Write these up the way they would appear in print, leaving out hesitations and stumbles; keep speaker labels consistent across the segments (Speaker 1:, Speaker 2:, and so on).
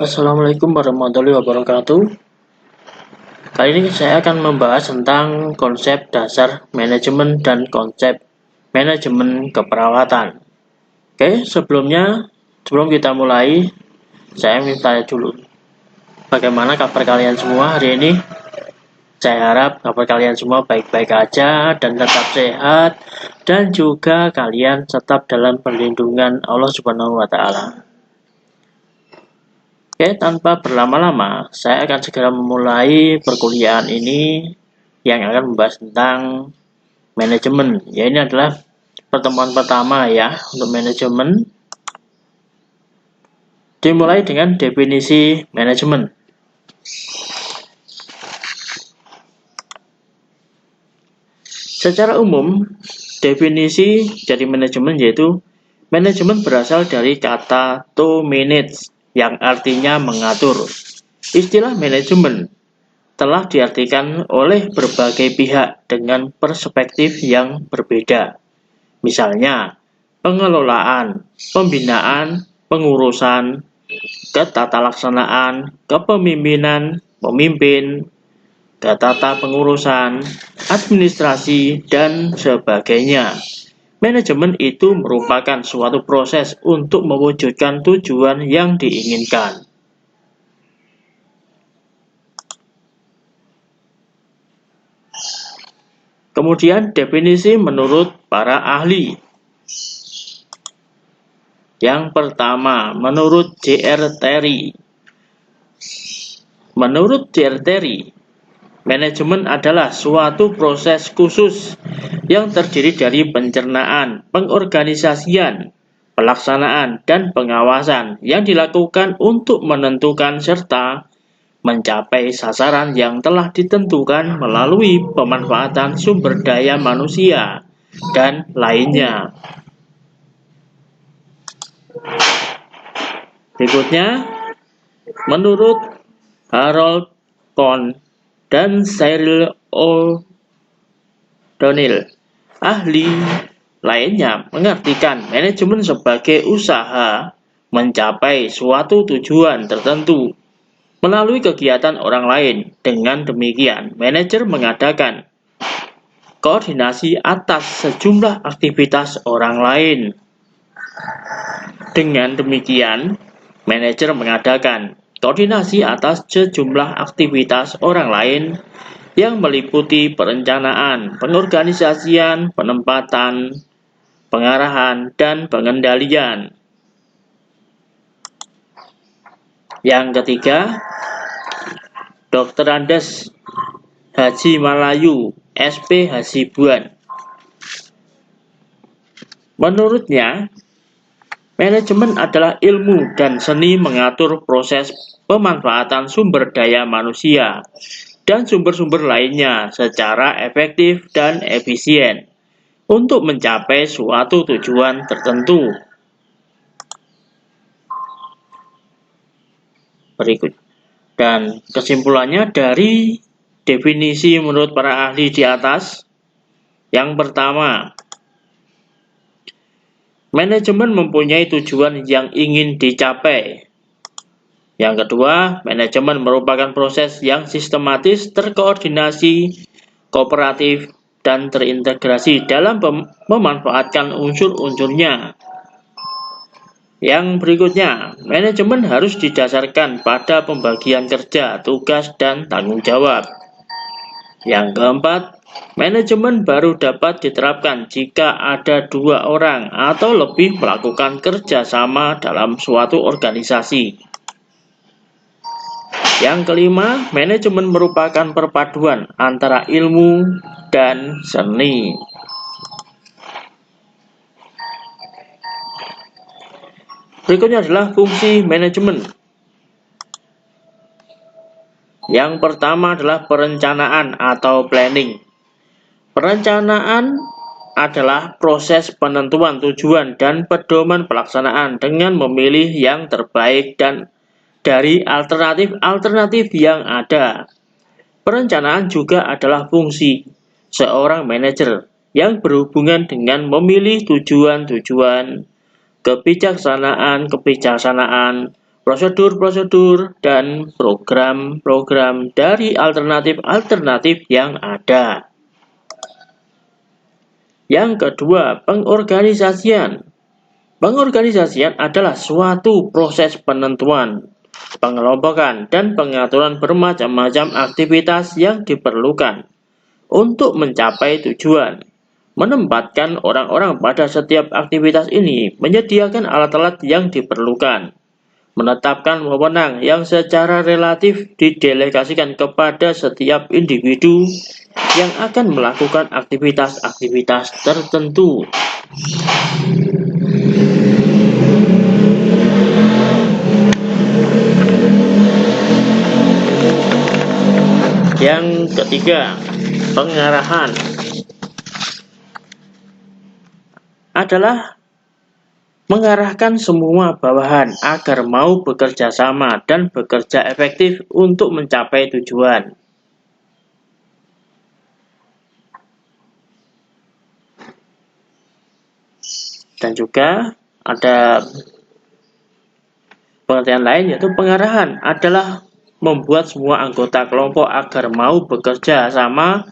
Speaker 1: Assalamualaikum warahmatullahi wabarakatuh. Kali ini saya akan membahas tentang konsep dasar manajemen dan konsep manajemen keperawatan. Oke, sebelum kita mulai, saya minta dulu. Bagaimana kabar kalian semua hari ini? Saya harap kabar kalian semua baik-baik aja dan tetap sehat, dan juga kalian tetap dalam perlindungan Allah Subhanahu wa Ta'ala. Oke, tanpa berlama-lama, saya akan segera memulai perkuliahan ini yang akan membahas tentang manajemen. Ya, ini adalah pertemuan pertama ya untuk manajemen. Dimulai dengan definisi manajemen. Secara umum, definisi dari manajemen yaitu manajemen berasal dari kata to manage, yang artinya mengatur. Istilah manajemen telah diartikan oleh berbagai pihak dengan perspektif yang berbeda. Misalnya, pengelolaan, pembinaan, pengurusan, ketatalaksanaan, kepemimpinan, pemimpin, ketata pengurusan, administrasi, dan sebagainya. Manajemen itu merupakan suatu proses untuk mewujudkan tujuan yang diinginkan. Kemudian definisi menurut para ahli. Yang pertama, menurut J.R. Terry. Menurut J.R. Terry, manajemen adalah suatu proses khusus yang terdiri dari pencernaan, pengorganisasian, pelaksanaan, dan pengawasan yang dilakukan untuk menentukan serta mencapai sasaran yang telah ditentukan melalui pemanfaatan sumber daya manusia dan lainnya. Berikutnya, menurut Harold Cohn dan Cyril O'Donnell, ahli lainnya mengartikan manajemen sebagai usaha mencapai suatu tujuan tertentu melalui kegiatan orang lain. Dengan demikian, manajer mengadakan koordinasi atas sejumlah aktivitas orang lain. Dengan demikian, manajer mengadakan koordinasi atas sejumlah aktivitas orang lain yang meliputi perencanaan, pengorganisasian, penempatan, pengarahan, dan pengendalian. Yang ketiga, Dr. Andes Haji Malayu, SP Hasibuan. Menurutnya, manajemen adalah ilmu dan seni mengatur proses pemanfaatan sumber daya manusia dan sumber-sumber lainnya secara efektif dan efisien untuk mencapai suatu tujuan tertentu. Berikut. Dan kesimpulannya dari definisi menurut para ahli di atas. Yang pertama, manajemen mempunyai tujuan yang ingin dicapai. Yang kedua, manajemen merupakan proses yang sistematis, terkoordinasi, kooperatif, dan terintegrasi dalam memanfaatkan unsur-unsurnya. Yang berikutnya, manajemen harus didasarkan pada pembagian kerja, tugas, dan tanggung jawab. Yang keempat, manajemen baru dapat diterapkan jika ada dua orang atau lebih melakukan kerjasama dalam suatu organisasi. Yang kelima, manajemen merupakan perpaduan antara ilmu dan seni. Berikutnya adalah fungsi manajemen. Yang pertama adalah perencanaan atau planning. Perencanaan adalah proses penentuan tujuan dan pedoman pelaksanaan dengan memilih yang terbaik dan dari alternatif-alternatif yang ada. Perencanaan juga adalah fungsi seorang manajer yang berhubungan dengan memilih tujuan-tujuan, kebijaksanaan, prosedur-prosedur dan program-program dari alternatif-alternatif yang ada. Yang kedua, pengorganisasian. Pengorganisasian adalah suatu proses penentuan, pengelompokan, dan pengaturan bermacam-macam aktivitas yang diperlukan untuk mencapai tujuan. Menempatkan orang-orang pada setiap aktivitas ini, menyediakan alat-alat yang diperlukan, menetapkan wewenang yang secara relatif didelegasikan kepada setiap individu yang akan melakukan aktivitas-aktivitas tertentu. Yang ketiga, pengarahan adalah mengarahkan semua bawahan agar mau bekerja sama dan bekerja efektif untuk mencapai tujuan. Dan juga ada pengertian lain, yaitu pengarahan adalah membuat semua anggota kelompok agar mau bekerja sama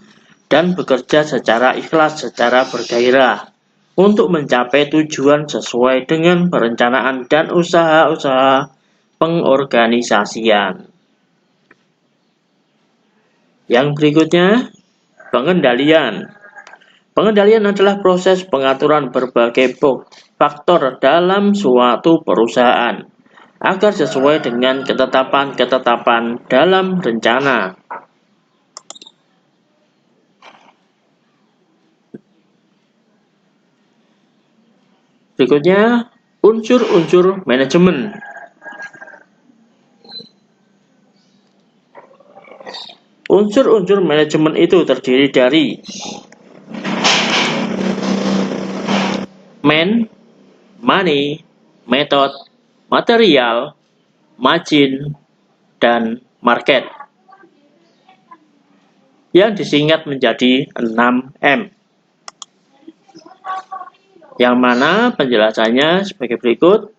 Speaker 1: dan bekerja secara ikhlas, secara bergairah untuk mencapai tujuan sesuai dengan perencanaan dan usaha-usaha pengorganisasian. Yang berikutnya, pengendalian. Pengendalian adalah proses pengaturan berbagai faktor dalam suatu perusahaan agar sesuai dengan ketetapan-ketetapan dalam rencana. Berikutnya, unsur-unsur manajemen. Unsur-unsur manajemen itu terdiri dari man, money, method, material, margin, dan market, yang disingkat menjadi 6M. Yang mana penjelasannya sebagai berikut.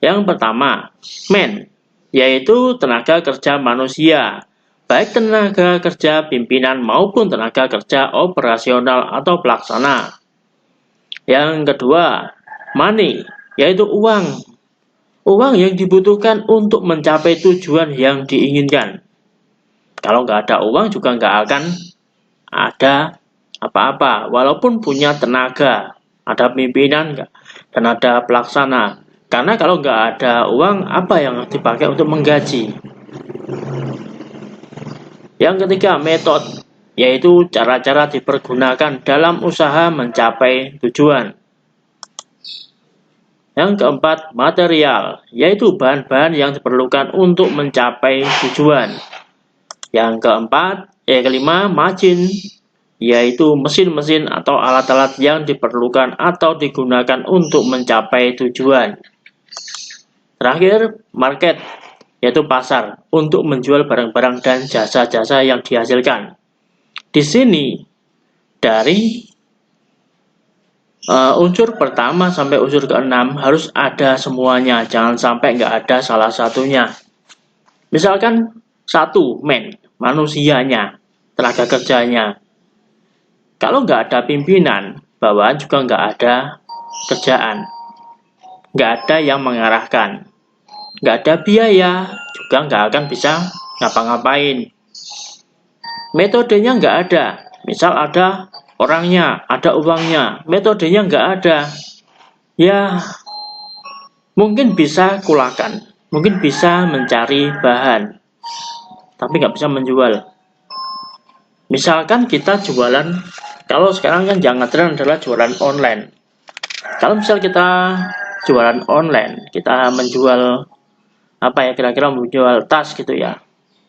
Speaker 1: Yang pertama, man, yaitu tenaga kerja manusia, baik tenaga kerja pimpinan maupun tenaga kerja operasional atau pelaksana. Yang kedua, money, yaitu uang. Uang yang dibutuhkan untuk mencapai tujuan yang diinginkan. Kalau nggak ada uang juga nggak akan ada apa-apa, walaupun punya tenaga, ada pimpinan dan ada pelaksana. Karena kalau nggak ada uang, apa yang dipakai untuk menggaji? Yang ketiga, metode, yaitu cara-cara dipergunakan dalam usaha mencapai tujuan. Yang keempat, material, yaitu bahan-bahan yang diperlukan untuk mencapai tujuan. Yang kelima, margin, yaitu mesin-mesin atau alat-alat yang diperlukan atau digunakan untuk mencapai tujuan. Terakhir, market, yaitu pasar, untuk menjual barang-barang dan jasa-jasa yang dihasilkan. Di sini, dari unsur pertama sampai unsur ke-6 harus ada semuanya, jangan sampai nggak ada salah satunya. Misalkan 1, man, manusianya, tenaga kerjanya. Kalau nggak ada pimpinan, bawahan juga nggak ada kerjaan, nggak ada yang mengarahkan, nggak ada biaya, juga nggak akan bisa ngapa-ngapain. Metodenya nggak ada, misal ada orangnya, ada uangnya, metodenya nggak ada. Ya, mungkin bisa kulakan, mungkin bisa mencari bahan, tapi nggak bisa menjual. Misalkan kita jualan, kalau sekarang kan yang ngetren adalah jualan online. Kalau misal kita jualan online, kita menjual apa ya, kira-kira menjual tas gitu ya,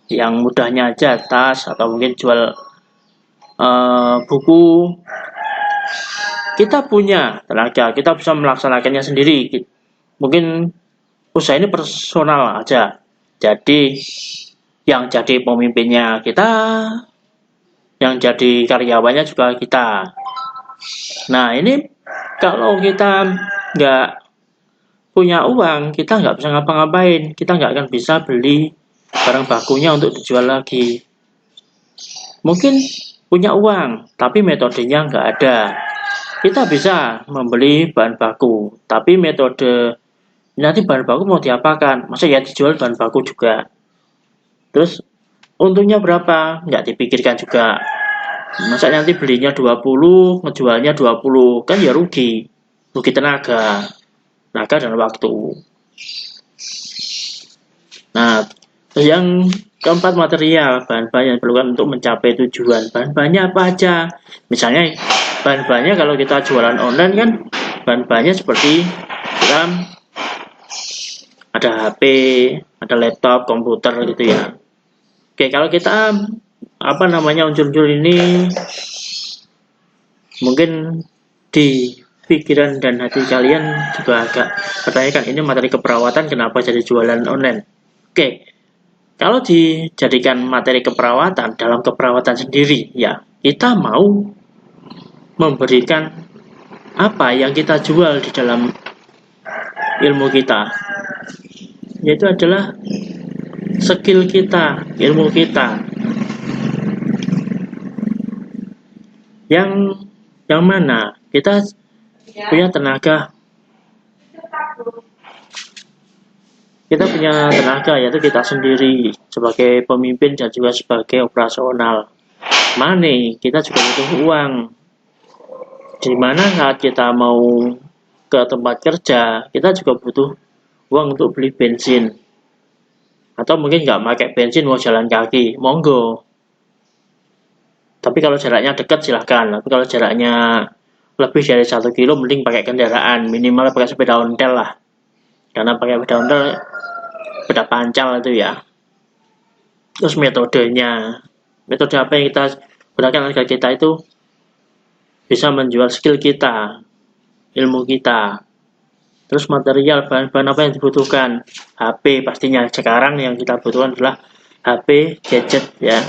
Speaker 1: yang mudahnya aja tas, atau mungkin jual buku. Kita punya tenaga, kita bisa melaksanakannya sendiri. Mungkin usaha ini personal aja, jadi yang jadi pemimpinnya kita, yang jadi karyawannya juga kita. Nah, ini kalau kita nggak punya uang, kita nggak bisa ngapa-ngapain, kita nggak akan bisa beli barang bakunya untuk dijual lagi. Mungkin punya uang, tapi metodenya nggak ada. Kita bisa membeli bahan baku, tapi metode nanti bahan baku mau diapakan? Masa ya dijual bahan baku juga. Terus untungnya berapa? Nggak dipikirkan juga. Masa nanti belinya 20, ngejualnya 20, kan ya rugi. Rugi tenaga dan waktu. Nah, yang keempat, material, bahan-bahan yang diperlukan untuk mencapai tujuan. Bahan-bahannya apa aja? Misalnya, bahan-bahannya kalau kita jualan online kan, bahan-bahannya seperti RAM, ada HP, ada laptop, komputer gitu ya. Oke, kalau kita unsur-unsur ini mungkin di pikiran dan hati kalian juga agak pertanyakan, ini materi keperawatan kenapa jadi jualan online? Oke, kalau dijadikan materi keperawatan dalam keperawatan sendiri, ya kita mau memberikan apa yang kita jual di dalam ilmu kita, yaitu adalah skill kita, ilmu kita, yang mana kita punya tenaga, yaitu kita sendiri sebagai pemimpin dan juga sebagai operasional. Money, kita juga butuh uang. Di mana saat kita mau ke tempat kerja, kita juga butuh uang untuk beli bensin. Atau mungkin nggak pakai bensin, mau jalan kaki, monggo. Tapi kalau jaraknya dekat silahkan. Tapi kalau jaraknya lebih dari 1 kilo, mending pakai kendaraan. Minimal pakai sepeda ontel lah. Karena pakai sepeda ontel, sepeda pancal itu ya. Terus metodenya. Metode apa yang kita gunakan agar kita itu bisa menjual skill kita, ilmu kita. Terus material, bahan-bahan apa yang dibutuhkan? HP pastinya. Sekarang yang kita butuhkan adalah HP, gadget ya,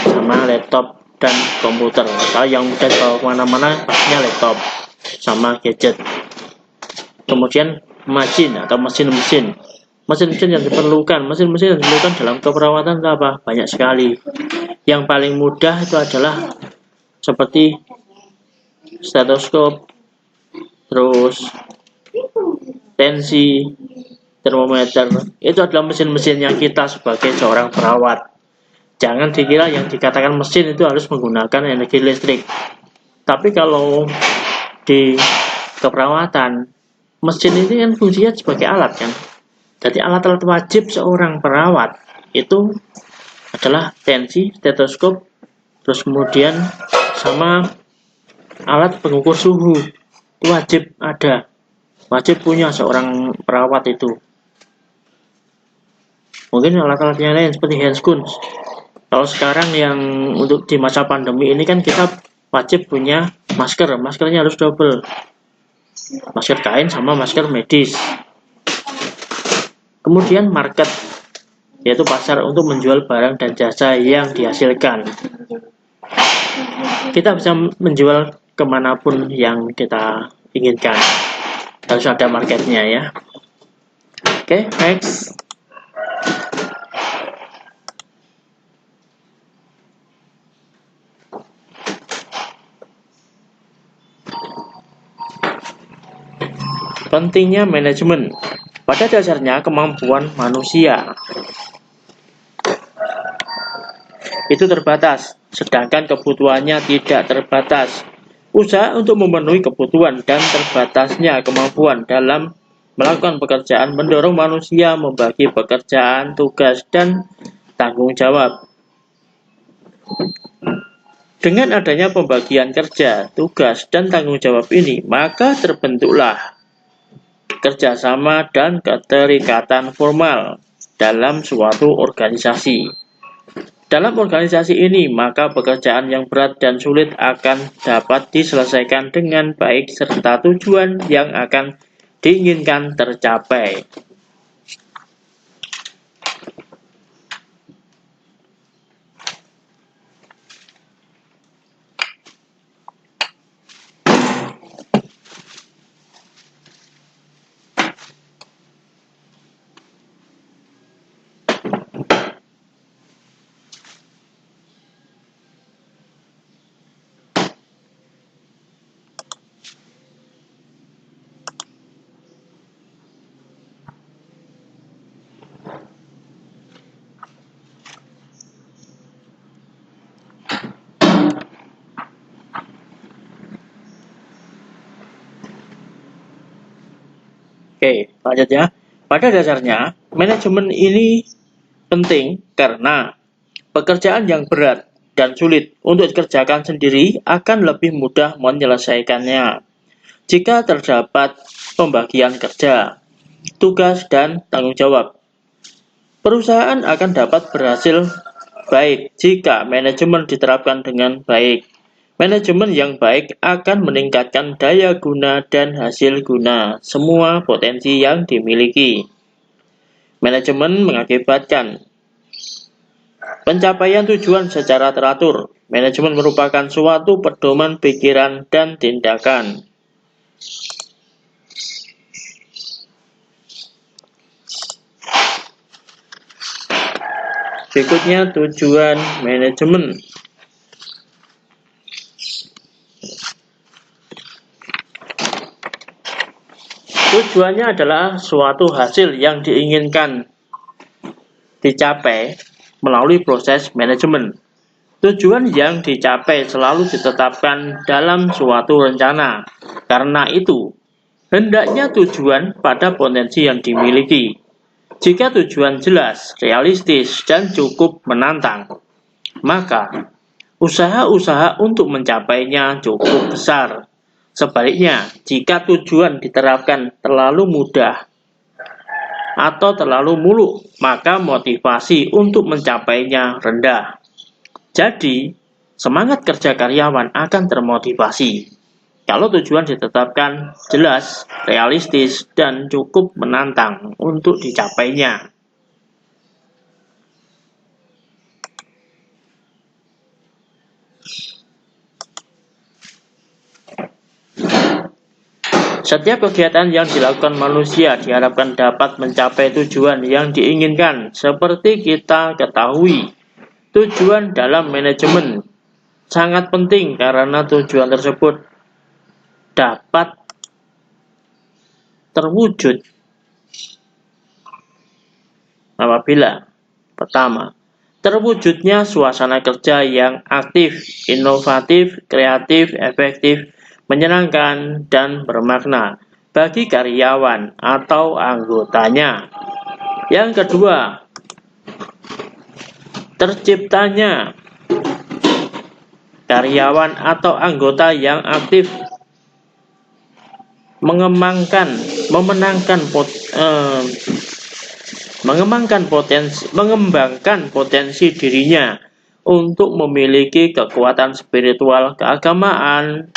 Speaker 1: sama laptop dan komputer. Kalau yang mudah dibawa kemana-mana pastinya laptop sama gadget. Kemudian mesin atau mesin-mesin. Mesin-mesin yang diperlukan dalam keperawatan itu apa? Banyak sekali. Yang paling mudah itu adalah seperti stetoskop, terus tensi, termometer. Itu adalah mesin-mesin yang kita sebagai seorang perawat. Jangan dikira yang dikatakan mesin itu harus menggunakan energi listrik. Tapi kalau di keperawatan, mesin ini kan fungsinya sebagai alat kan. Jadi alat-alat wajib seorang perawat itu adalah tensi, stetoskop, terus kemudian sama alat pengukur suhu. Itu wajib ada. Wajib punya seorang perawat itu. Mungkin alat-alatnya lain seperti handscoon. Kalau sekarang yang untuk di masa pandemi ini kan kita wajib punya masker. Maskernya harus double. Masker kain sama masker medis. Kemudian market, yaitu pasar untuk menjual barang dan jasa yang dihasilkan. Kita bisa menjual kemanapun yang kita inginkan. Harus ada marketnya ya. Oke, next. Pentingnya manajemen. Pada dasarnya kemampuan manusia itu terbatas, sedangkan kebutuhannya tidak terbatas. Usaha untuk memenuhi kebutuhan dan terbatasnya kemampuan dalam melakukan pekerjaan mendorong manusia membagi pekerjaan, tugas, dan tanggung jawab. Dengan adanya pembagian kerja, tugas, dan tanggung jawab ini, maka terbentuklah kerjasama dan keterikatan formal dalam suatu organisasi. Dalam organisasi ini, maka pekerjaan yang berat dan sulit akan dapat diselesaikan dengan baik serta tujuan yang akan diinginkan tercapai. Oke, lanjut ya. Pada dasarnya, manajemen ini penting karena pekerjaan yang berat dan sulit untuk dikerjakan sendiri akan lebih mudah menyelesaikannya jika terdapat pembagian kerja, tugas, dan tanggung jawab. Perusahaan akan dapat berhasil baik jika manajemen diterapkan dengan baik. Manajemen yang baik akan meningkatkan daya guna dan hasil guna semua potensi yang dimiliki. Manajemen mengakibatkan pencapaian tujuan secara teratur. Manajemen merupakan suatu pedoman pikiran dan tindakan. Berikutnya tujuan manajemen. Tujuannya adalah suatu hasil yang diinginkan dicapai melalui proses manajemen. Tujuan yang dicapai selalu ditetapkan dalam suatu rencana. Karena itu, hendaknya tujuan pada potensi yang dimiliki. Jika tujuan jelas, realistis, dan cukup menantang, maka usaha-usaha untuk mencapainya cukup besar. Sebaliknya, jika tujuan diterapkan terlalu mudah atau terlalu muluk, maka motivasi untuk mencapainya rendah. Jadi, semangat kerja karyawan akan termotivasi kalau tujuan ditetapkan jelas, realistis, dan cukup menantang untuk dicapainya. Setiap kegiatan yang dilakukan manusia diharapkan dapat mencapai tujuan yang diinginkan. Seperti kita ketahui, tujuan dalam manajemen sangat penting karena tujuan tersebut dapat terwujud apabila pertama, terwujudnya suasana kerja yang aktif, inovatif, kreatif, efektif, menyenangkan, dan bermakna bagi karyawan atau anggotanya. Yang kedua, terciptanya karyawan atau anggota yang aktif mengembangkan potensi dirinya untuk memiliki kekuatan spiritual, keagamaan,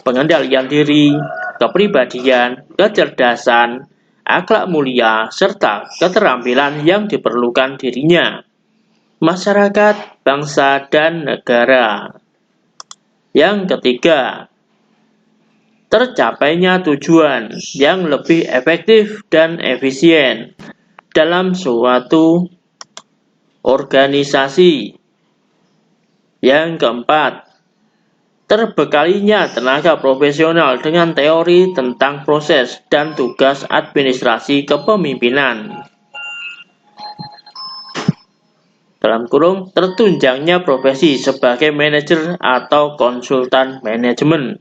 Speaker 1: pengendalian diri, kepribadian, kecerdasan, akhlak mulia, serta keterampilan yang diperlukan dirinya, masyarakat, bangsa, dan negara. Yang ketiga, tercapainya tujuan yang lebih efektif dan efisien dalam suatu organisasi. Yang keempat, terbekalinya tenaga profesional dengan teori tentang proses dan tugas administrasi kepemimpinan. Dalam kurung, tertunjangnya profesi sebagai manajer atau konsultan manajemen.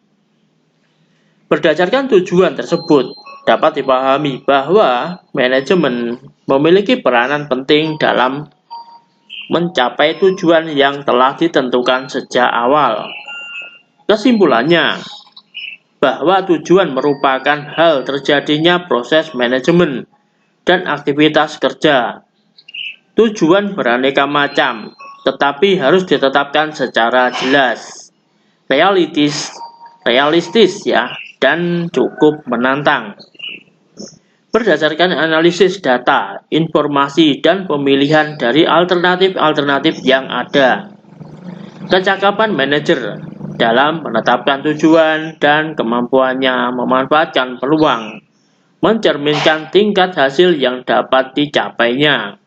Speaker 1: Berdasarkan tujuan tersebut, dapat dipahami bahwa manajemen memiliki peranan penting dalam mencapai tujuan yang telah ditentukan sejak awal. Kesimpulannya, bahwa tujuan merupakan hal terjadinya proses manajemen dan aktivitas kerja. Tujuan beraneka macam, tetapi harus ditetapkan secara jelas, realistis ya, dan cukup menantang. Berdasarkan analisis data, informasi, dan pemilihan dari alternatif-alternatif yang ada, kecakapan manajer dalam menetapkan tujuan dan kemampuannya memanfaatkan peluang mencerminkan tingkat hasil yang dapat dicapainya.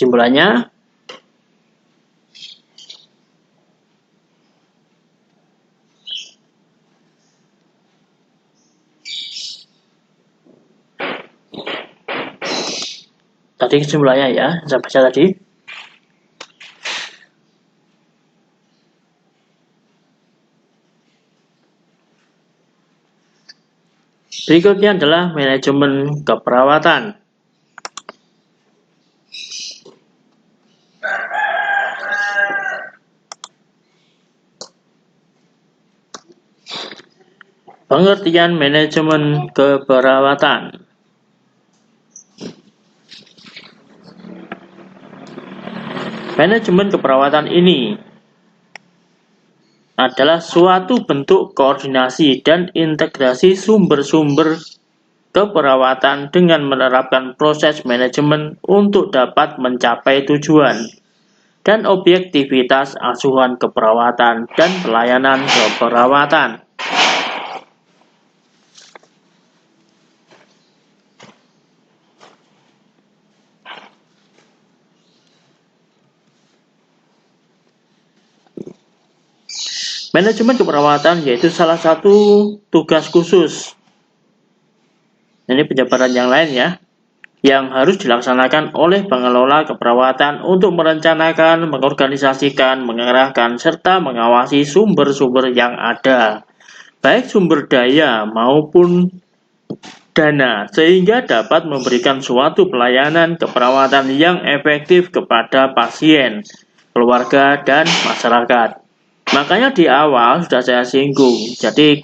Speaker 1: Kesimpulannya, Tadi kesimpulannya ya, saya baca tadi. Berikutnya adalah manajemen keperawatan. Pengertian manajemen keperawatan. Manajemen keperawatan ini adalah suatu bentuk koordinasi dan integrasi sumber-sumber keperawatan dengan menerapkan proses manajemen untuk dapat mencapai tujuan dan objektivitas asuhan keperawatan dan pelayanan keperawatan. Manajemen keperawatan yaitu salah satu tugas khusus. Ini penjabaran yang lain ya, yang harus dilaksanakan oleh pengelola keperawatan untuk merencanakan, mengorganisasikan, mengerahkan, serta mengawasi sumber-sumber yang ada, baik sumber daya maupun dana, sehingga dapat memberikan suatu pelayanan keperawatan yang efektif kepada pasien, keluarga, dan masyarakat. Makanya di awal sudah saya singgung, jadi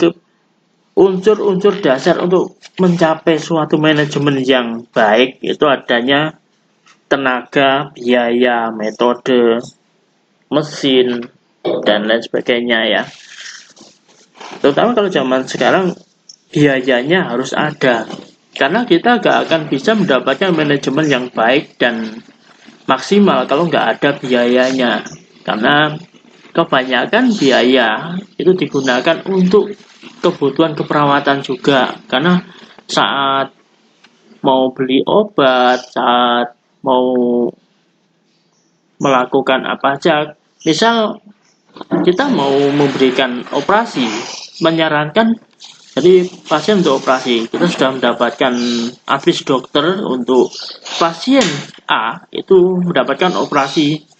Speaker 1: unsur-unsur dasar untuk mencapai suatu manajemen yang baik itu adanya tenaga, biaya, metode, mesin, dan lain sebagainya ya. Terutama kalau zaman sekarang biayanya harus ada, karena kita gak akan bisa mendapatkan manajemen yang baik dan maksimal kalau nggak ada biayanya, karena kebanyakan biaya itu digunakan untuk kebutuhan keperawatan juga, karena saat mau beli obat, saat mau melakukan apa saja, misal kita mau memberikan operasi, menyarankan jadi pasien untuk operasi, kita sudah mendapatkan advis dokter untuk pasien A itu mendapatkan operasi.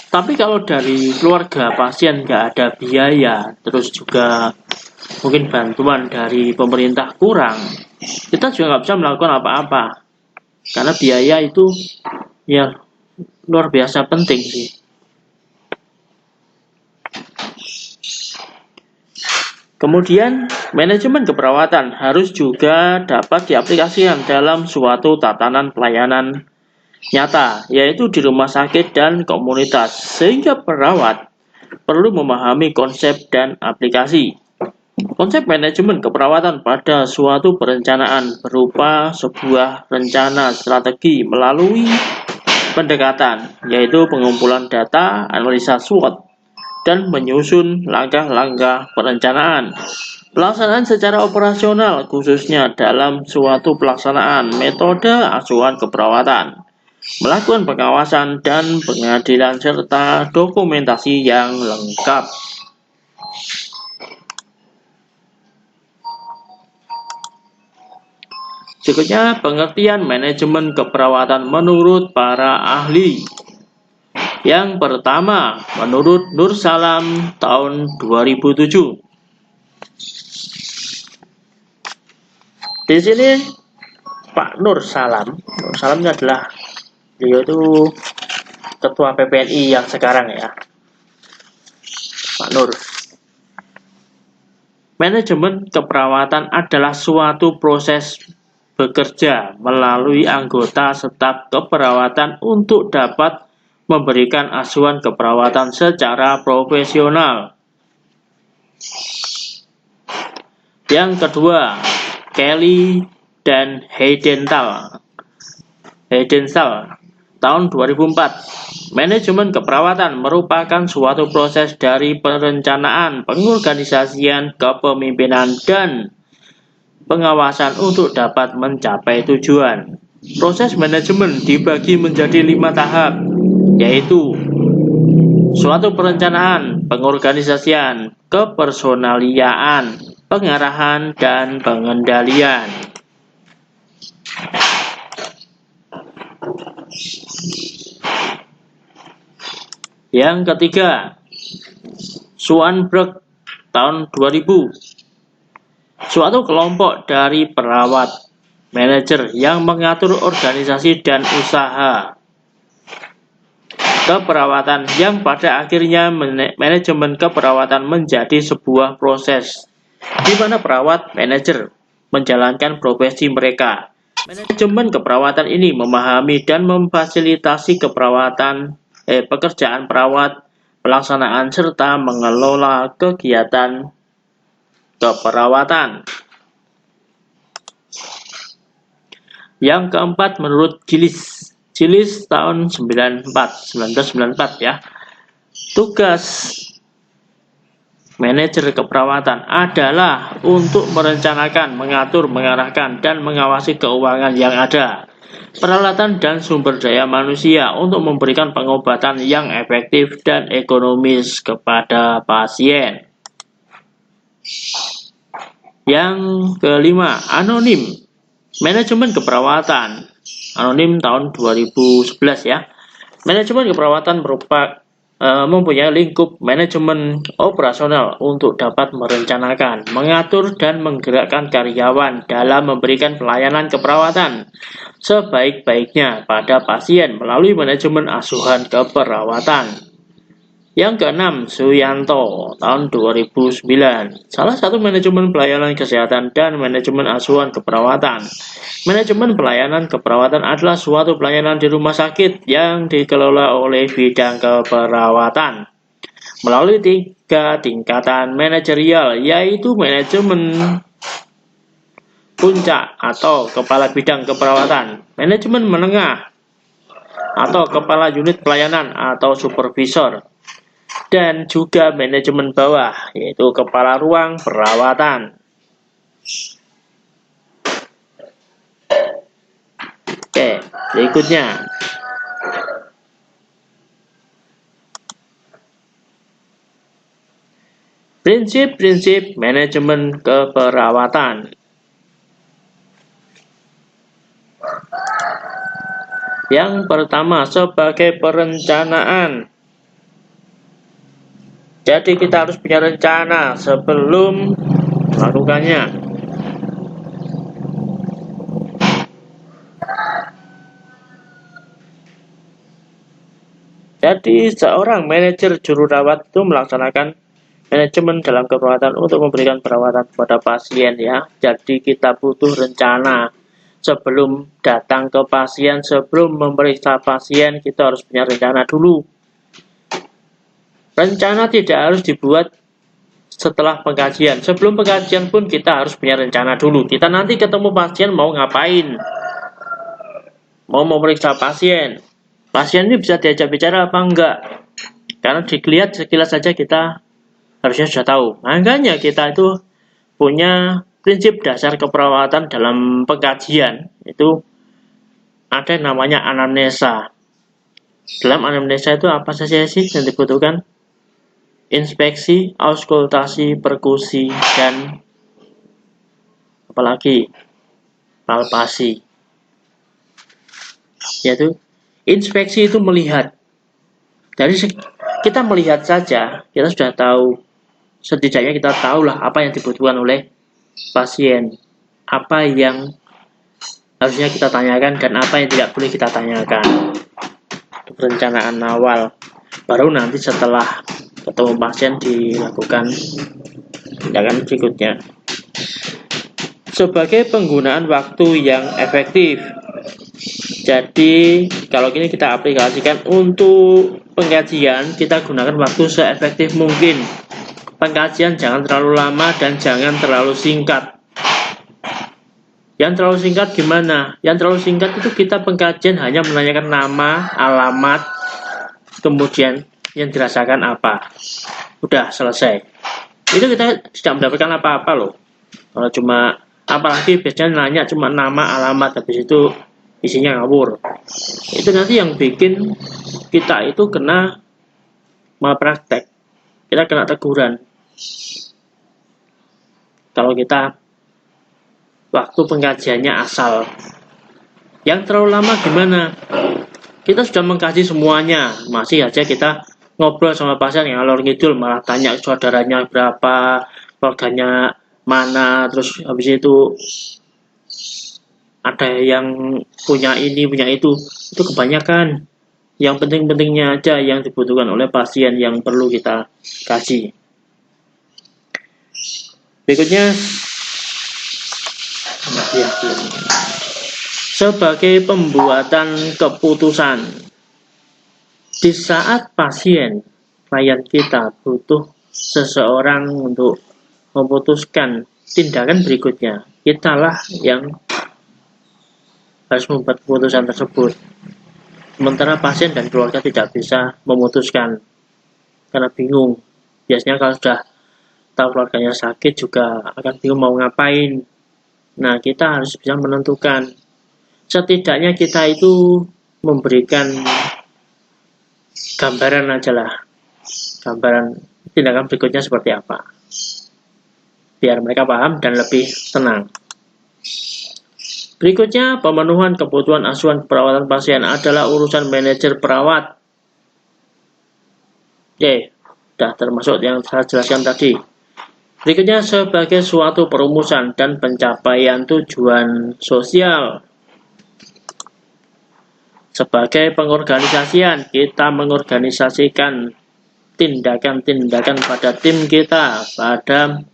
Speaker 1: Tapi kalau dari keluarga pasien nggak ada biaya, terus juga mungkin bantuan dari pemerintah kurang, kita juga nggak bisa melakukan apa-apa, karena biaya itu ya luar biasa penting sih. Kemudian manajemen keperawatan harus juga dapat diaplikasikan dalam suatu tatanan pelayanan nyata, yaitu di rumah sakit dan komunitas, sehingga perawat perlu memahami konsep dan aplikasi. Konsep manajemen keperawatan pada suatu perencanaan berupa sebuah rencana strategi melalui pendekatan, yaitu pengumpulan data, analisa SWOT, dan menyusun langkah-langkah perencanaan. Pelaksanaan secara operasional, khususnya dalam suatu pelaksanaan metode asuhan keperawatan, melakukan pengawasan dan pengadilan serta dokumentasi yang lengkap. Berikutnya, pengertian manajemen keperawatan menurut para ahli. Yang pertama, menurut Nur Salam tahun 2007. Di sini Pak Nur Salam ini adalah beliau itu ketua PPNI yang sekarang ya, Pak Nur. Manajemen keperawatan adalah suatu proses bekerja melalui anggota staf keperawatan untuk dapat memberikan asuhan keperawatan secara profesional. Yang kedua, Kelly dan Heidenthal tahun 2004. Manajemen keperawatan merupakan suatu proses dari perencanaan, pengorganisasian, kepemimpinan, dan pengawasan untuk dapat mencapai tujuan. Proses manajemen dibagi menjadi 5 tahap, yaitu suatu perencanaan, pengorganisasian, kepersonaliaan, pengarahan, dan pengendalian. Yang ketiga, Swanberg tahun 2000. Suatu kelompok dari perawat manajer yang mengatur organisasi dan usaha keperawatan yang pada akhirnya manajemen keperawatan menjadi sebuah proses di mana perawat manajer menjalankan profesi mereka. Manajemen keperawatan ini memahami dan memfasilitasi pekerjaan perawat, pelaksanaan serta mengelola kegiatan keperawatan. Yang keempat, menurut Gillis tahun 1994 ya. Tugas manajer keperawatan adalah untuk merencanakan, mengatur, mengarahkan, dan mengawasi keuangan yang ada, peralatan dan sumber daya manusia untuk memberikan pengobatan yang efektif dan ekonomis kepada pasien. Yang kelima, anonim, manajemen keperawatan, anonim tahun 2011 ya. Manajemen keperawatan mempunyai lingkup manajemen operasional untuk dapat merencanakan, mengatur, dan menggerakkan karyawan dalam memberikan pelayanan keperawatan sebaik-baiknya pada pasien melalui manajemen asuhan keperawatan. Yang keenam, Suyanto tahun 2009. Salah satu manajemen pelayanan kesehatan dan manajemen asuhan keperawatan. Manajemen pelayanan keperawatan adalah suatu pelayanan di rumah sakit yang dikelola oleh bidang keperawatan melalui 3 tingkatan manajerial, yaitu manajemen puncak atau kepala bidang keperawatan, manajemen menengah atau kepala unit pelayanan atau supervisor, dan juga manajemen bawah, yaitu kepala ruang perawatan. Oke, berikutnya. Prinsip-prinsip manajemen keperawatan. Yang pertama, sebagai perencanaan. Jadi kita harus punya rencana sebelum melakukannya. Jadi seorang manajer juru rawat itu melaksanakan manajemen dalam keperawatan untuk memberikan perawatan kepada pasien ya. Jadi kita butuh rencana sebelum datang ke pasien, sebelum memeriksa pasien, kita harus punya rencana dulu. Rencana tidak harus dibuat setelah pengkajian. Sebelum pengkajian pun kita harus punya rencana dulu. Kita nanti ketemu pasien mau ngapain? Mau memeriksa pasien. Pasien ini bisa diajak bicara apa enggak? Karena dilihat sekilas saja kita harusnya sudah tahu. Makanya kita itu punya prinsip dasar keperawatan dalam pengkajian. Itu ada yang namanya anamnesa. Dalam anamnesa itu apa saja sih yang dibutuhkan? Inspeksi, auskultasi, perkusi, dan apalagi palpasi. Yaitu inspeksi itu melihat. Dari kita melihat saja, kita sudah tahu, setidaknya kita tahulah apa yang dibutuhkan oleh pasien, apa yang harusnya kita tanyakan dan apa yang tidak boleh kita tanyakan. Itu perencanaan awal. Baru nanti setelah ketemu pasien dilakukan tindakan berikutnya. Sebagai penggunaan waktu yang efektif. Jadi kalau ini kita aplikasikan untuk pengkajian, kita gunakan waktu seefektif mungkin. Pengkajian jangan terlalu lama dan jangan terlalu singkat. Yang terlalu singkat gimana? Yang terlalu singkat itu kita pengkajian hanya menanyakan nama, alamat, kemudian yang dirasakan apa. Udah selesai. Itu kita tidak mendapatkan apa-apa loh. Kalau cuma, apalagi biasanya nanya cuma nama, alamat, habis itu isinya ngawur. Itu nanti yang bikin kita itu kena malpraktek. Kita kena teguran. Kalau kita waktu pengkajiannya asal. Yang terlalu lama gimana? Kita sudah mengkaji semuanya, masih aja kita ngobrol sama pasien yang ngalor ngidul, malah tanya saudaranya berapa, keluarganya mana, terus habis itu ada yang punya ini, punya itu kebanyakan. Yang penting-pentingnya aja yang dibutuhkan oleh pasien yang perlu kita kasih. Berikutnya, sebagai pembuatan keputusan. Di saat pasien, klien kita butuh seseorang untuk memutuskan tindakan berikutnya, kitalah yang harus membuat keputusan tersebut. Sementara pasien dan keluarga tidak bisa memutuskan karena bingung. Biasanya kalau sudah tahu keluarganya sakit juga akan bingung mau ngapain. Nah, kita harus bisa menentukan. Setidaknya kita itu memberikan gambaran aja lah. Gambaran tindakan berikutnya seperti apa. Biar mereka paham dan lebih tenang. Berikutnya, pemenuhan kebutuhan asuhan perawatan pasien adalah urusan manajer perawat. Oke, sudah termasuk yang saya jelaskan tadi. Berikutnya, sebagai suatu perumusan dan pencapaian tujuan sosial. Sebagai pengorganisasian, kita mengorganisasikan tindakan-tindakan pada tim kita, pada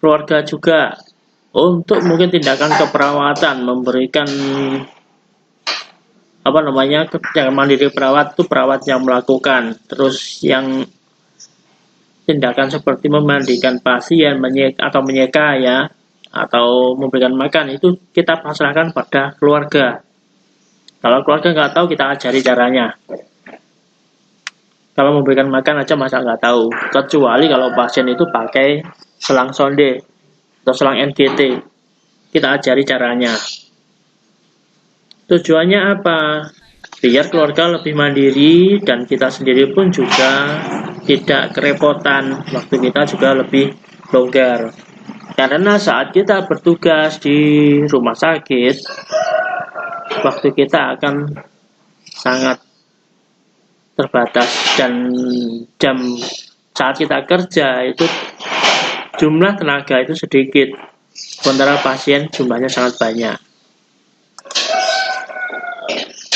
Speaker 1: keluarga juga. Untuk mungkin tindakan keperawatan, memberikan yang mandiri perawat itu perawat yang melakukan. Terus yang tindakan seperti memandikan pasien atau menyeka ya, atau memberikan makan itu kita pasrahkan pada keluarga. Kalau keluarga nggak tahu, kita ajari caranya. Kalau memberikan makan aja masa nggak tahu, kecuali kalau pasien itu pakai selang sonde atau selang NGT, kita ajari caranya. Tujuannya apa? Biar keluarga lebih mandiri dan kita sendiri pun juga tidak kerepotan, waktu kita juga lebih longgar. Karena saat kita bertugas di rumah sakit, waktu kita akan sangat terbatas dan jam saat kita kerja itu jumlah tenaga itu sedikit, sementara pasien jumlahnya sangat banyak.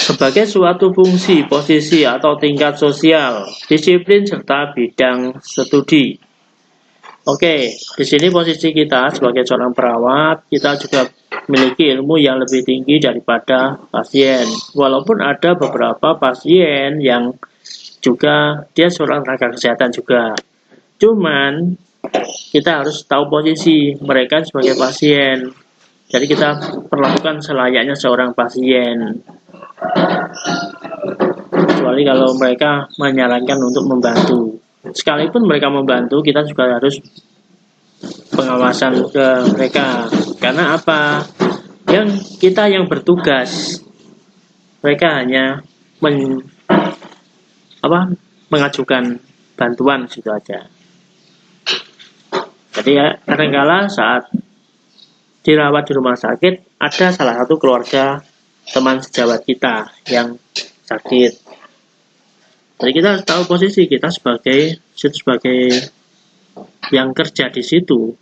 Speaker 1: Sebagai suatu fungsi, posisi, atau tingkat sosial, disiplin, serta bidang studi. Oke, di sini posisi kita sebagai seorang perawat, kita juga memiliki ilmu yang lebih tinggi daripada pasien. Walaupun ada beberapa pasien yang juga dia seorang tenaga kesehatan juga. Cuman kita harus tahu posisi mereka sebagai pasien. Jadi kita perlakukan selayaknya seorang pasien. Kecuali kalau mereka menyarankan untuk membantu. Sekalipun mereka membantu, kita juga harus pengawasan ke mereka. Karena apa? Kita yang bertugas, mereka hanya mengajukan bantuan situ aja. Jadi ya, kadang-kala saat dirawat di rumah sakit, ada salah satu keluarga teman sejawat kita yang sakit. Jadi kita harus tahu posisi kita sebagai yang kerja di situ.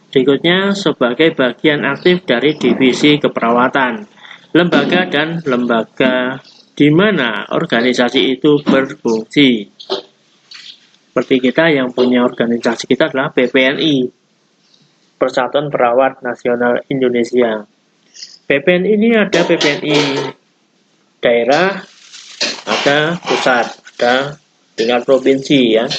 Speaker 1: Berikutnya, sebagai bagian aktif dari divisi keperawatan, lembaga dan lembaga di mana organisasi itu berfungsi. Seperti kita yang punya organisasi kita adalah PPNI, Persatuan Perawat Nasional Indonesia. PPNI ini ada PPNI daerah, ada pusat, ada tingkat provinsi ya.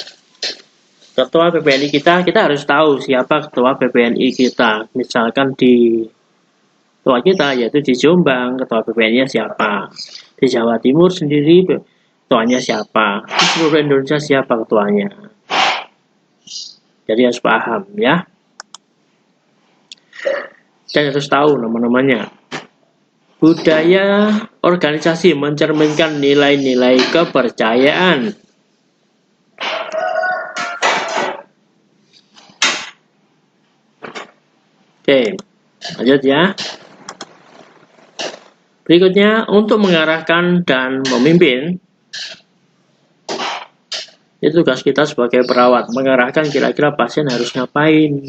Speaker 1: Ketua PPNI kita harus tahu siapa ketua PPNI kita. Misalkan di ketua kita yaitu di Jombang, ketua PPNI-nya siapa. Di Jawa Timur sendiri ketuanya siapa. Di seluruh Indonesia siapa ketuanya. Jadi harus paham ya. Dan harus tahu nama-namanya. Budaya organisasi mencerminkan nilai-nilai kepercayaan. Oke, lanjut ya. Berikutnya, untuk mengarahkan dan memimpin, itu tugas kita sebagai perawat, mengarahkan kira-kira pasien harus ngapain,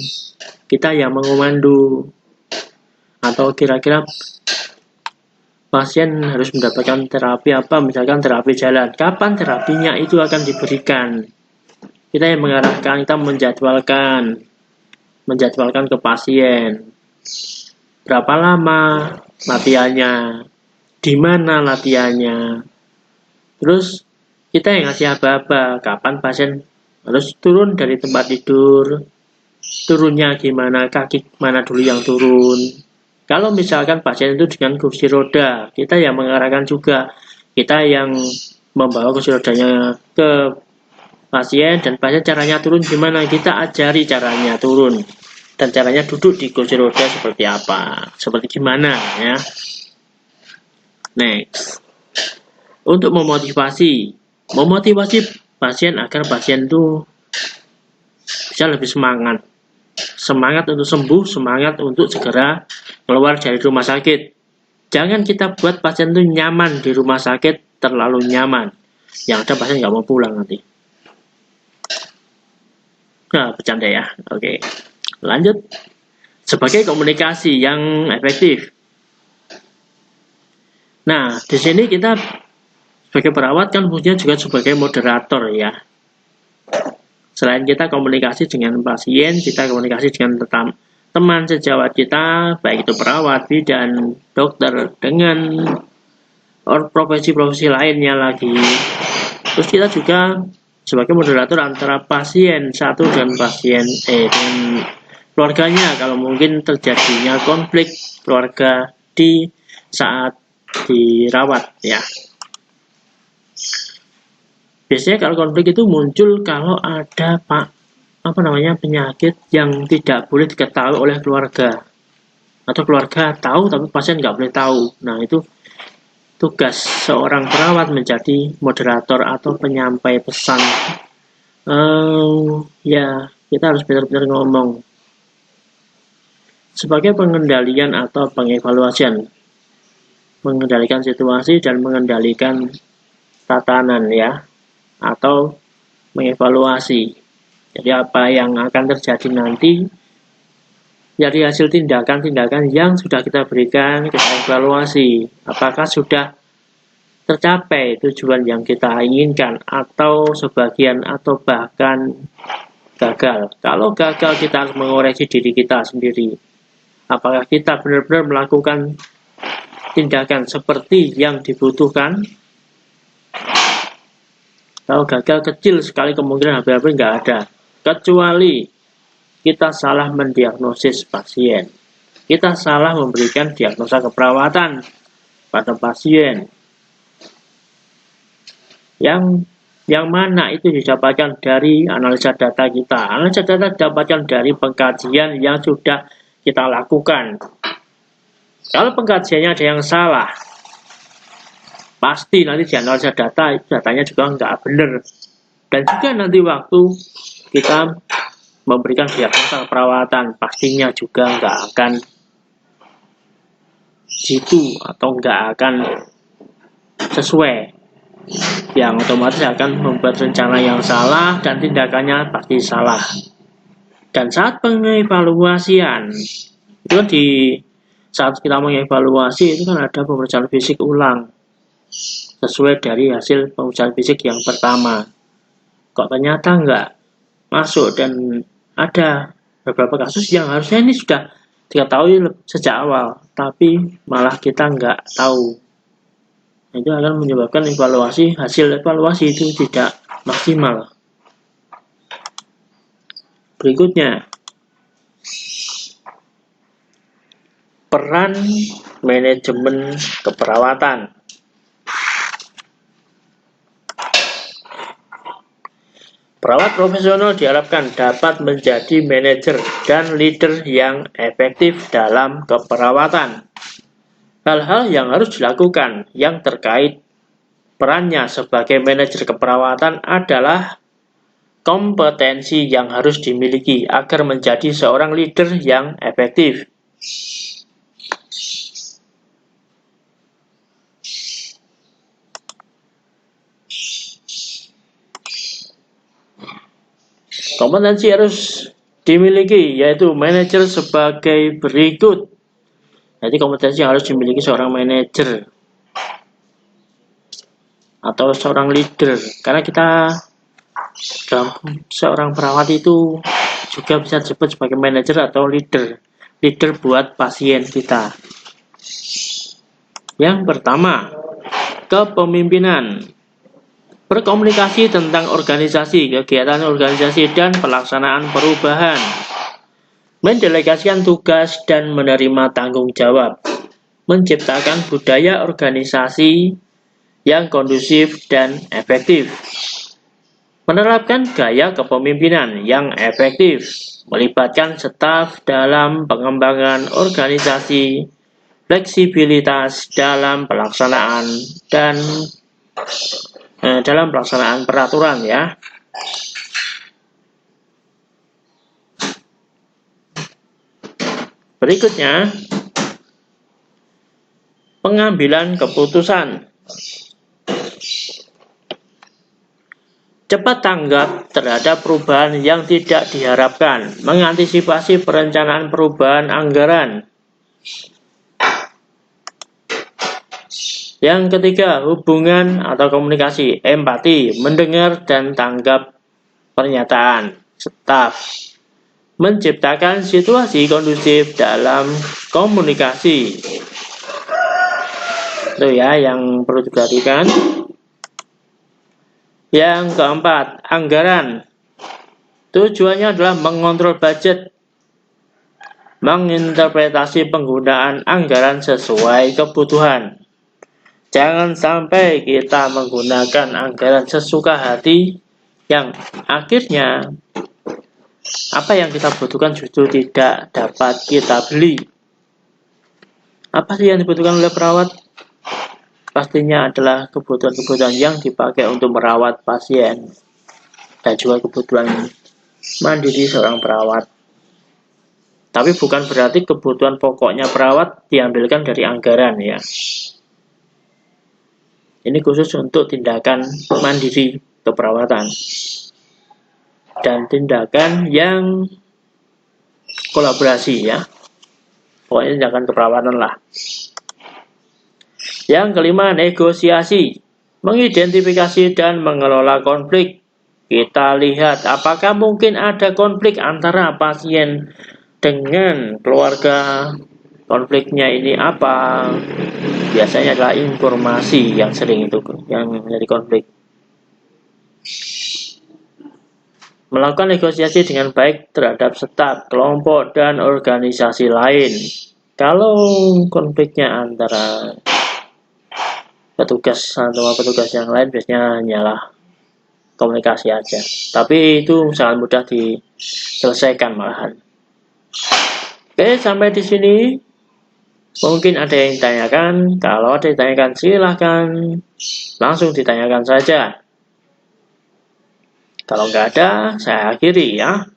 Speaker 1: kita yang mengomandu, atau kira-kira pasien harus mendapatkan terapi apa, misalkan terapi jalan, kapan terapinya itu akan diberikan. Kita yang mengarahkan, kita menjadwalkan ke pasien, berapa lama latihannya, di mana latihannya. Terus kita yang ngasih aba-aba, kapan pasien harus turun dari tempat tidur, turunnya gimana, kaki mana dulu yang turun. Kalau misalkan pasien itu dengan kursi roda, kita yang mengarahkan juga, kita yang membawa kursi rodanya ke pasien, dan pasien caranya turun gimana, kita ajari caranya turun dan caranya duduk di kursi roda seperti apa, seperti gimana ya. Next, untuk memotivasi pasien agar pasien itu bisa lebih semangat untuk sembuh, semangat untuk segera keluar dari rumah sakit. Jangan kita buat pasien itu nyaman di rumah sakit, terlalu nyaman, yang ada pasien nggak mau pulang nanti. Nah, bercanda ya. Oke, lanjut. Sebagai komunikasi yang efektif. Nah, di sini kita sebagai perawat kan fungsinya juga sebagai moderator ya. Selain kita komunikasi dengan pasien, kita komunikasi dengan teman sejawat kita, baik itu perawat, bidan, dokter, dengan profesi-profesi lainnya lagi. Terus kita juga sebagai moderator antara pasien satu dan pasien dengan keluarganya, kalau mungkin terjadinya konflik keluarga di saat dirawat ya. Biasanya kalau konflik itu muncul kalau ada penyakit yang tidak boleh diketahui oleh keluarga, atau keluarga tahu tapi pasien nggak boleh tahu. Nah, itu tugas seorang perawat menjadi moderator atau penyampai pesan. Ya, kita harus benar-benar ngomong. Sebagai pengendalian atau pengevaluasian, mengendalikan situasi dan mengendalikan tatanan ya, atau mengevaluasi. Jadi apa yang akan terjadi nanti dari hasil tindakan-tindakan yang sudah kita berikan, kita evaluasi apakah sudah tercapai tujuan yang kita inginkan atau sebagian atau bahkan gagal. Kalau gagal, kita harus mengoreksi diri kita sendiri. Apakah kita benar-benar melakukan tindakan seperti yang dibutuhkan? Kalau gagal, kecil sekali kemungkinan hampir nggak ada. Kecuali kita salah mendiagnosis pasien, kita salah memberikan diagnosa keperawatan pada pasien, yang mana itu didapatkan dari analisa data kita. Analisa data didapatkan dari pengkajian yang sudah kita lakukan. Kalau pengkajiannya ada yang salah, pasti nanti di analisa datanya juga nggak benar. Dan juga nanti waktu kita memberikan diagnosa perawatan, pastinya juga nggak akan jitu atau nggak akan sesuai, yang otomatis akan membuat rencana yang salah dan tindakannya pasti salah. Dan saat pengevaluasian itu kan saat kita mengevaluasi itu kan ada pemeriksaan fisik ulang sesuai dari hasil pemeriksaan fisik yang pertama. Kok ternyata nggak masuk, dan ada beberapa kasus yang harusnya ini sudah diketahui sejak awal, tapi malah kita nggak tahu. Itu akan menyebabkan hasil evaluasi itu tidak maksimal. Berikutnya, peran manajemen keperawatan. Perawat profesional diharapkan dapat menjadi manajer dan leader yang efektif dalam keperawatan. Hal-hal yang harus dilakukan yang terkait perannya sebagai manajer keperawatan adalah kompetensi yang harus dimiliki agar menjadi seorang leader yang efektif. Kompetensi harus dimiliki, yaitu manajer sebagai berikut. Jadi kompetensi yang harus dimiliki seorang manajer atau seorang leader, karena kita dalam seorang perawat itu juga bisa disebut sebagai manajer atau leader buat pasien kita. Yang pertama, kepemimpinan. Berkomunikasi tentang organisasi, kegiatan organisasi, dan pelaksanaan perubahan. Mendelegasikan tugas dan menerima tanggung jawab. Menciptakan budaya organisasi yang kondusif dan efektif. Menerapkan gaya kepemimpinan yang efektif. Melibatkan staf dalam pengembangan organisasi, fleksibilitas dalam pelaksanaan dan dalam pelaksanaan peraturan ya. Berikutnya, pengambilan keputusan. Cepat tanggap terhadap perubahan yang tidak diharapkan, mengantisipasi perencanaan perubahan anggaran. Yang ketiga, hubungan atau komunikasi, empati, mendengar dan tanggap pernyataan staf, menciptakan situasi kondusif dalam komunikasi. Itu ya yang perlu diperhatikan. Yang keempat, anggaran. Tujuannya adalah mengontrol budget, menginterpretasi penggunaan anggaran sesuai kebutuhan. Jangan sampai kita menggunakan anggaran sesuka hati yang akhirnya apa yang kita butuhkan justru tidak dapat kita beli. Apa sih yang dibutuhkan oleh perawat? Pastinya adalah kebutuhan-kebutuhan yang dipakai untuk merawat pasien dan juga kebutuhan mandiri seorang perawat. Tapi bukan berarti kebutuhan pokoknya perawat diambilkan dari anggaran ya. Ini khusus untuk tindakan mandiri keperawatan dan tindakan yang kolaborasi ya. Pokoknya tindakan keperawatan lah. Yang kelima, negosiasi. Mengidentifikasi dan mengelola konflik. Kita lihat apakah mungkin ada konflik antara pasien dengan keluarga. Konfliknya ini apa? Biasanya adalah informasi yang sering itu yang menjadi konflik. Melakukan negosiasi dengan baik terhadap staf, kelompok, dan organisasi lain. Kalau konfliknya antara petugas sama petugas yang lain, biasanya hanyalah komunikasi aja. Tapi itu sangat mudah diselesaikan malahan. Oke, sampai di sini. Mungkin ada yang ditanyakan. Kalau ada yang ditanyakan, silahkan langsung ditanyakan saja. Kalau nggak ada, saya akhiri ya.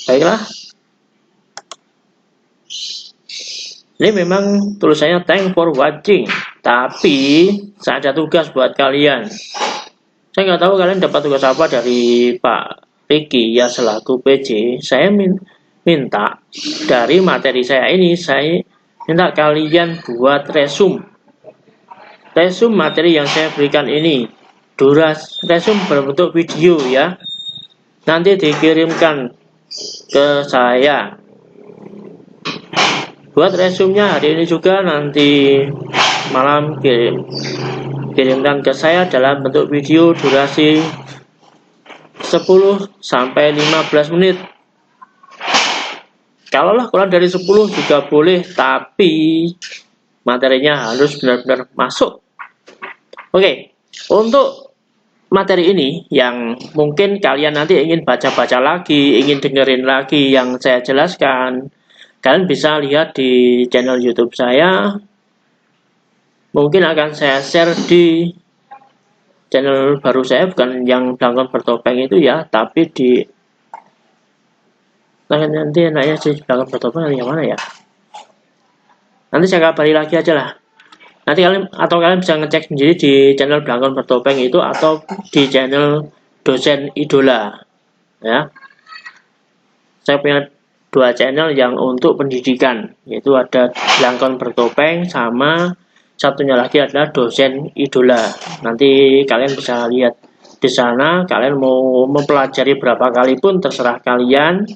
Speaker 1: Baiklah. Ini memang tulisannya thank for watching, tapi saya ada tugas buat kalian. Saya nggak tahu kalian dapat tugas apa dari Pak Ricky ya selaku PJ. Saya minta dari materi saya ini, saya minta kalian buat resume materi yang saya berikan ini. Resume berbentuk video ya. Nanti dikirimkan ke saya. Buat resumenya hari ini juga, nanti malam kirimkan ke saya dalam bentuk video durasi 10 sampai 15 menit. Kalaulah kurang dari 10 juga boleh, tapi materinya harus benar-benar masuk. Oke, untuk materi ini yang mungkin kalian nanti ingin baca-baca lagi, ingin dengerin lagi yang saya jelaskan, kalian bisa lihat di channel YouTube saya. Mungkin akan saya share di channel baru saya, bukan yang Blangkon Bertopeng itu ya, tapi di nanti enaknya sih Blangkon Bertopeng yang mana ya? Nanti saya kabari lagi aja lah. Nanti kalian bisa ngecek sendiri di channel Blangkon Bertopeng itu atau di channel Dosen Idola ya. Saya punya 2 channel yang untuk pendidikan, yaitu ada Blangkon Bertopeng sama satunya lagi adalah Dosen Idola. Nanti kalian bisa lihat di sana, kalian mau mempelajari berapa kali pun terserah kalian.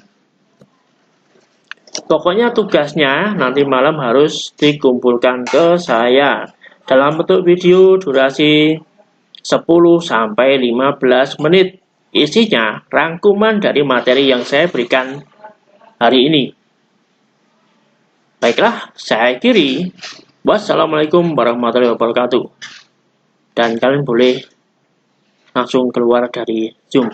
Speaker 1: Pokoknya tugasnya nanti malam harus dikumpulkan ke saya dalam bentuk video durasi 10-15 menit. Isinya rangkuman dari materi yang saya berikan hari ini. Baiklah, saya akhiri. Wassalamualaikum warahmatullahi wabarakatuh. Dan kalian boleh langsung keluar dari Zoom.